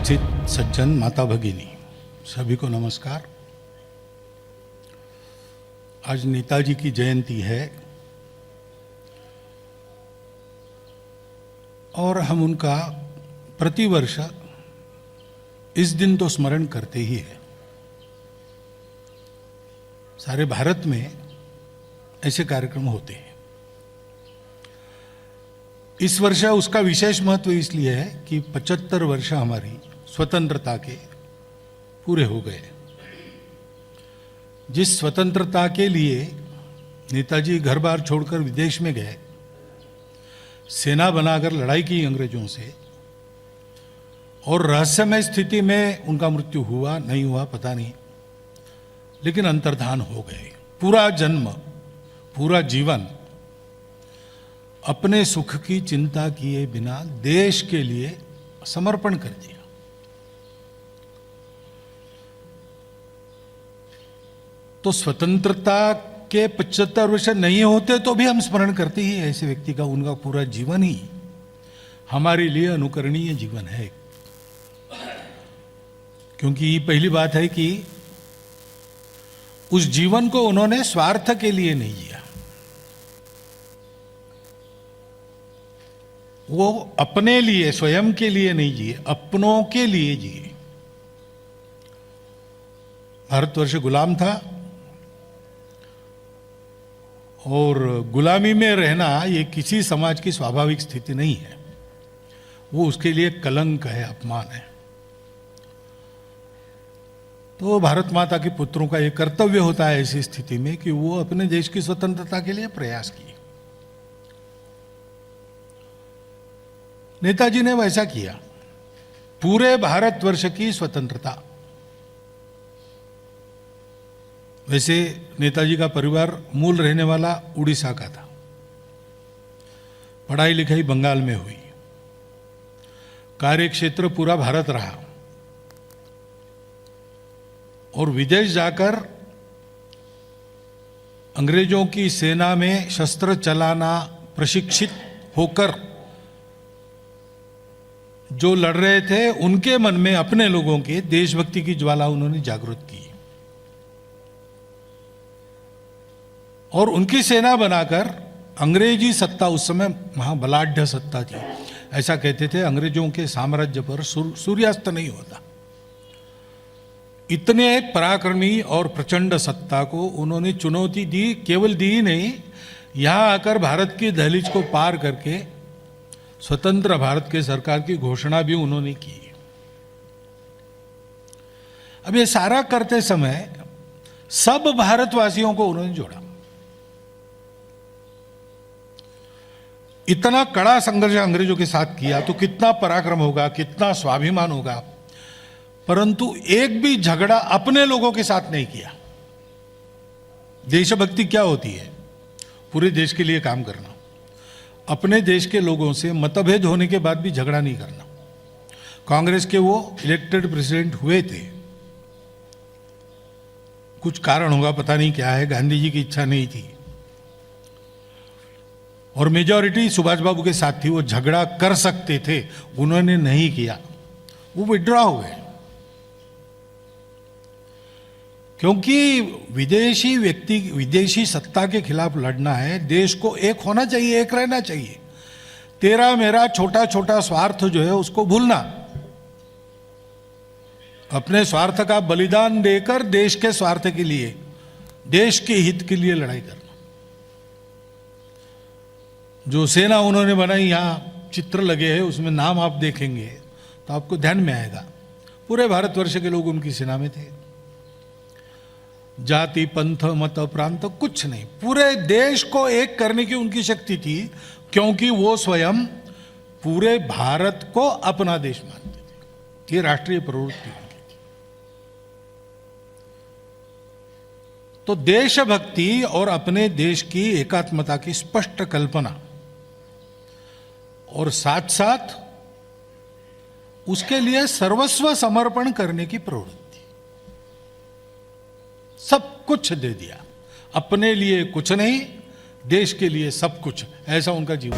उपस्थित सज्जन, माता भगिनी, सभी को नमस्कार। आज नेताजी की जयंती है और हम उनका प्रतिवर्ष इस दिन तो स्मरण करते ही हैं। सारे भारत में ऐसे कार्यक्रम होते हैं। इस वर्ष उसका विशेष महत्व इसलिए है कि 75 वर्ष हमारी स्वतंत्रता के पूरे हो गए। जिस स्वतंत्रता के लिए नेताजी घर बार छोड़कर विदेश में गए, सेना बनाकर लड़ाई की अंग्रेजों से, और रहस्यमय स्थिति में उनका मृत्यु हुआ नहीं हुआ पता नहीं, लेकिन अंतर्धान हो गए। पूरा जन्म, पूरा जीवन अपने सुख की चिंता किए बिना देश के लिए समर्पण कर दिया। तो स्वतंत्रता के 75 वर्ष नहीं होते तो भी हम स्मरण करते ही ऐसे व्यक्ति का। उनका पूरा जीवन ही हमारे लिए अनुकरणीय जीवन है, क्योंकि ये पहली बात है कि उस जीवन को उन्होंने स्वार्थ के लिए नहीं जिया, वो अपने लिए, स्वयं के लिए नहीं जिए, अपनों के लिए जिए। भारतवर्ष गुलाम था और गुलामी में रहना ये किसी समाज की स्वाभाविक स्थिति नहीं है। वो उसके लिए कलंक है, अपमान है। तो भारत माता के पुत्रों का ये कर्तव्य होता है ऐसी स्थिति में कि वो अपने देश की स्वतंत्रता के लिए प्रयास किए। नेताजी ने वैसा किया। पूरे भारतवर्ष की स्वतंत्रता। वैसे नेताजी का परिवार मूल रहने वाला उड़ीसा का था। पढ़ाई लिखाई बंगाल में हुई। कार्य क्षेत्र पूरा भारत रहा और विदेश जाकर अंग्रेजों की सेना में शस्त्र चलाना प्रशिक्षित होकर जो लड़ रहे थे, उनके मन में अपने लोगों के देशभक्ति की ज्वाला उन्होंने जागृत की और उनकी सेना बनाकर अंग्रेजी सत्ता, उस समय महाबलाढ़ सत्ता थी, ऐसा कहते थे अंग्रेजों के साम्राज्य पर सूर्यास्त नहीं होता। इतने एक पराक्रमी और प्रचंड सत्ता को उन्होंने चुनौती दी। केवल दी नहीं, यहां आकर भारत की दहलीज को पार करके स्वतंत्र भारत के सरकार की घोषणा भी उन्होंने की। अब ये सारा करते समय सब भारतवासियों को उन्होंने जोड़ा। इतना कड़ा संघर्ष अंग्रेजों के साथ किया तो कितना पराक्रम होगा, कितना स्वाभिमान होगा, परंतु एक भी झगड़ा अपने लोगों के साथ नहीं किया। देशभक्ति क्या होती है? पूरे देश के लिए काम करना। अपने देश के लोगों से मतभेद होने के बाद भी झगड़ा नहीं करना। कांग्रेस के वो इलेक्टेड प्रेसिडेंट हुए थे, कुछ कारण होगा, पता नहीं क्या है, गांधी जी की इच्छा नहीं थी और मेजॉरिटी सुभाष बाबू के साथ थी। वो झगड़ा कर सकते थे, उन्होंने नहीं किया, वो विड्रॉ हुए। क्योंकि विदेशी सत्ता के खिलाफ लड़ना है, देश को एक होना चाहिए, एक रहना चाहिए। तेरा मेरा छोटा छोटा स्वार्थ जो है उसको भूलना, अपने स्वार्थ का बलिदान देकर देश के स्वार्थ के लिए, देश के हित के लिए लड़ाई करना। जो सेना उन्होंने बनाई, यहां चित्र लगे हैं, उसमें नाम आप देखेंगे तो आपको ध्यान में आएगा। पूरे भारतवर्ष के लोग उनकी सेना में थे। जाति, पंथ, मत, प्रांत कुछ नहीं, पूरे देश को एक करने की उनकी शक्ति थी, क्योंकि वो स्वयं पूरे भारत को अपना देश मानते थे। ये राष्ट्रीय प्रवृत्ति उनकी थी। तो देशभक्ति और अपने देश की एकात्मता की स्पष्ट कल्पना और साथ साथ उसके लिए सर्वस्व समर्पण करने की प्रवृत्ति। सब कुछ दे दिया, अपने लिए कुछ नहीं, देश के लिए सब कुछ, ऐसा उनका जीवन।